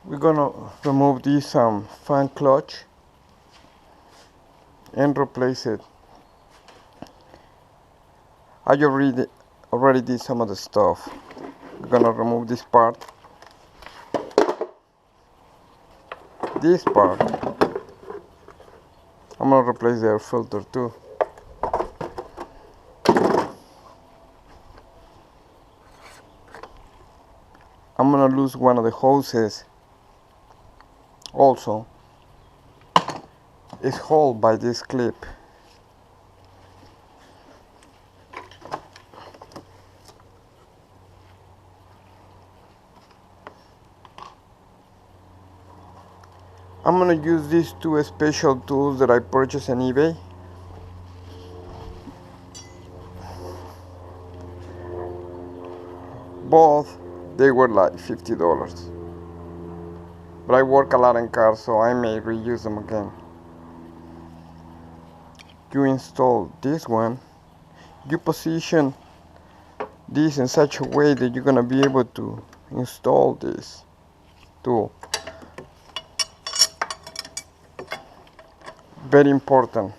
We're gonna remove this fan clutch and replace it. I already did some of the stuff. We're gonna remove this part. This part, I'm gonna replace the air filter too. I'm gonna lose one of the hoses also. It's held by this clip. I'm gonna use these two special tools that I purchased on eBay. Both, they were like $50. But I work a lot in cars, so I may reuse them again. You install this one, you position this in such a way that you're gonna be able to install this tool. Very important.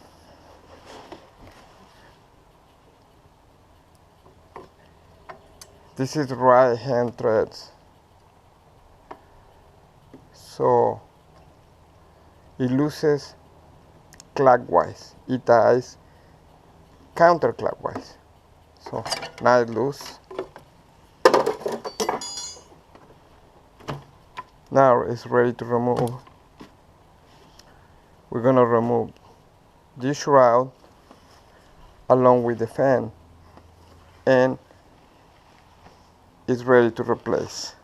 This is right hand threads, so it looses clockwise, it ties counterclockwise. So now it's loose. Now it's ready to remove. We're gonna remove this shroud along with the fan, and it's ready to replace.